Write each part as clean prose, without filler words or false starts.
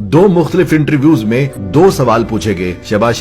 दो मुख्तलिफ इंटरव्यूज में दो सवाल पूछे गए शहबाज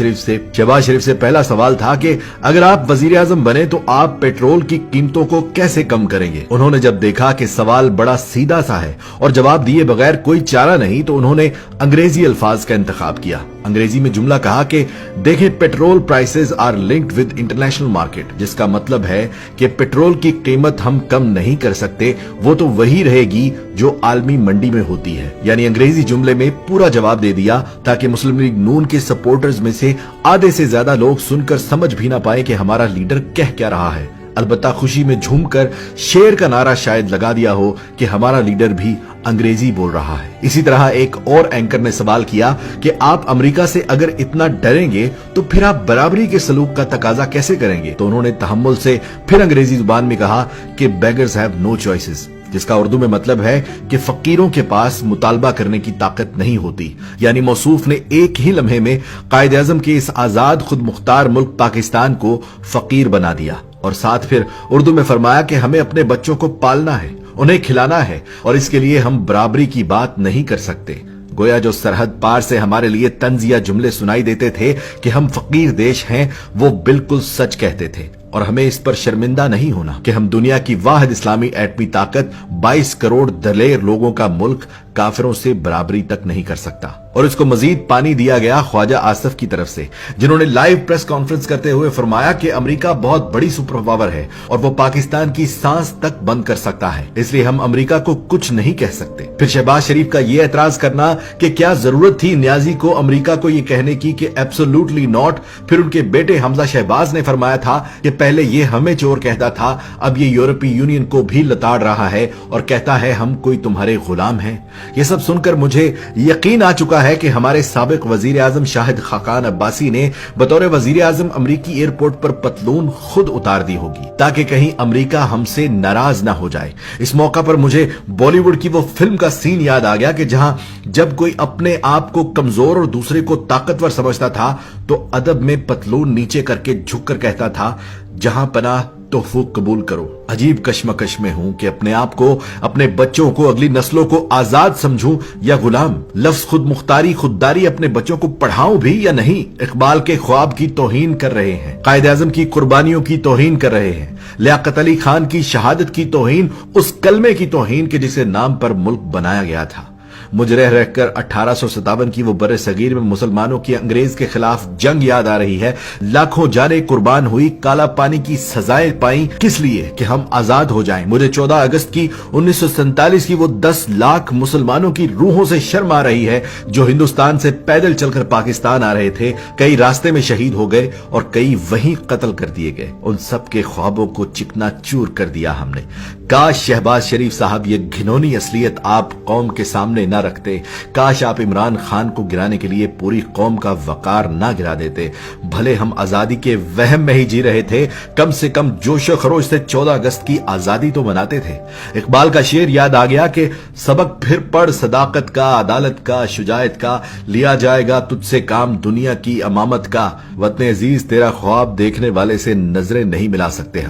शरीफ से पहला सवाल था कि अगर आप वजीर आजम बने तो आप पेट्रोल की कीमतों को कैसे कम करेंगे। उन्होंने जब देखा कि सवाल बड़ा सीधा सा है और जवाब दिए बगैर कोई चारा नहीं, तो उन्होंने अंग्रेजी अल्फाज का इंतखाब किया। अंग्रेजी में जुमला कहा कि देखें, petrol prices are linked with international market, जिसका मतलब है कि पेट्रोल की कीमत हम कम नहीं कर सकते, वो तो वही रहेगी जो आलमी मंडी में होती है। यानी अंग्रेजी जुमले में पूरा जवाब दे दिया ताकि मुस्लिम लीग नून के सपोर्टर्स में से आधे से ज्यादा लोग सुनकर समझ भी ना पाए कि हमारा लीडर कह क्या रहा है। अलबत्ता खुशी में झूमकर शेर का नारा शायद लगा दिया हो कि हमारा लीडर भी अंग्रेजी बोल रहा है। इसी तरह एक और एंकर ने सवाल किया कि आप अमेरिका से अगर इतना डरेंगे तो फिर आप बराबरी के सलूक का तकाजा कैसे करेंगे। तो उन्होंने तहम्मुल से फिर अंग्रेजी जुबान में कहा कि बेगर्स हैव नो चॉइसेस, जिसका उर्दू में मतलब है कि फकीरों के पास मुतालबा करने की ताकत नहीं होती। यानी मौसूफ ने एक ही लम्हे में कायद आजम के इस आजाद खुद मुख्तार मुल्क पाकिस्तान को फकीर बना दिया और साथ फिर उर्दू में फरमाया कि हमें अपने बच्चों को पालना है, उन्हें खिलाना है और इसके लिए हम बराबरी की बात नहीं कर सकते। गोया जो सरहद पार से हमारे लिए तंजिया जुमले सुनाई देते थे कि हम फकीर देश हैं, वो बिल्कुल सच कहते थे और हमें इस पर शर्मिंदा नहीं होना कि हम दुनिया की वाहिद इस्लामी एटमी ताकत 22 करोड़ दलेर लोगों का मुल्क काफिरों से बराबरी तक नहीं कर सकता। और इसको मजीद पानी दिया गया ख्वाजा आसिफ की तरफ से, जिन्होंने लाइव प्रेस कॉन्फ्रेंस करते हुए फरमाया कि अमेरिका बहुत बड़ी सुपर पावर है और वो पाकिस्तान की सांस तक बंद कर सकता है, इसलिए हम अमेरिका को कुछ नहीं कह सकते। फिर शहबाज शरीफ का ये एतराज करना कि क्या जरूरत थी न्याजी को अमेरिका को ये कहने की कि एब्सोल्युटली नॉट। फिर उनके बेटे हमजा शहबाज ने फरमाया था कि पहले ये हमें चोर कहता था, अब ये यूरोपीय यूनियन को भी लताड़ रहा है और कहता है हम कोई तुम्हारे गुलाम हैं। ये सब सुनकर मुझे यकीन आ चुका है कि हमारे साबिक वजीर आजम शाहिद खाकान अब्बासी ने बतौर वजीर आजम अमरीकी एयरपोर्ट पर पतलून खुद उतार दी होगी ताकि कहीं अमरीका हमसे नाराज ना हो जाए। इस मौका पर मुझे बॉलीवुड की वो फिल्म का सीन याद आ गया कि जहां जब कोई अपने आप को कमजोर और दूसरे को ताकतवर समझता था तो अदब में पतलून नीचे करके झुककर कहता था, जहां पनाह तोहफो कबूल करो। अजीब कश्मकश में हूं कि अपने आप को, अपने बच्चों को, अगली नस्लों को आजाद समझूं या गुलाम। लफ्ज खुद मुख्तारी खुददारी अपने बच्चों को पढ़ाऊं भी या नहीं। इकबाल के ख्वाब की तौहीन कर रहे हैं, कायद आजम की कुर्बानियों की तौहीन कर रहे हैं, लियाकत अली खान की शहादत की तौहीन, उस कलमे की तौहीन के जिसे नाम पर मुल्क बनाया गया था। मुझे रह रहकर 1857 की वो बरे सगीर में मुसलमानों की अंग्रेज के खिलाफ जंग याद आ रही है। लाखों जाने कुर्बान हुई, काला पानी की सजाएं पाई, किस लिए कि हम आजाद हो जाएं। मुझे 14 अगस्त की 1947 की वो 10 लाख मुसलमानों की रूहों से शर्म आ रही है जो हिंदुस्तान से पैदल चलकर पाकिस्तान आ रहे थे। कई रास्ते में शहीद हो गए और कई वहीं कत्ल कर दिए गए। उन सब के ख्वाबों को चिकना चूर कर दिया हमने। काश शहबाज शरीफ साहब ये घिनौनी असलियत आप कौम के सामने ना रखते। काश आप इमरान खान को गिराने के लिए पूरी कौम का वकार ना गिरा देते। भले हम आजादी के वहम में ही जी रहे थे, कम से कम जोशो खरोश से 14 अगस्त की आजादी तो मनाते थे। इकबाल का शेर याद आ गया कि सबक फिर पढ़ सदाकत का, अदालत का, शुजायत का, लिया जाएगा तुझसे काम दुनिया की अमामत का। वतन अजीज तेरा ख्वाब देखने वाले से नजरें नहीं मिला सकते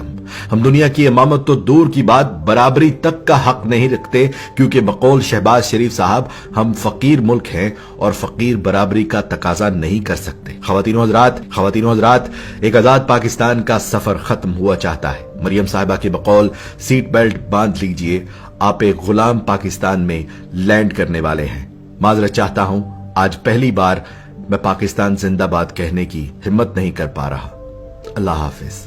हम दुनिया की अमामत तो दूर की बात, बराबरी तक का हक नहीं रखते, क्योंकि बकौल शहबाज शरीफ साहब हम फकीर मुल्क हैं और फकीर बराबरी का तकाजा नहीं कर सकते। ख्वातीनो हजरात, एक आजाद पाकिस्तान का सफर खत्म हुआ चाहता है। मरियम साहिबा के बकौल सीट बेल्ट बांध लीजिए, आप एक गुलाम पाकिस्तान में लैंड करने वाले हैं। माजरत चाहता हूं, आज पहली बार मैं पाकिस्तान जिंदाबाद कहने की हिम्मत नहीं कर पा रहा। अल्लाह हाफिज।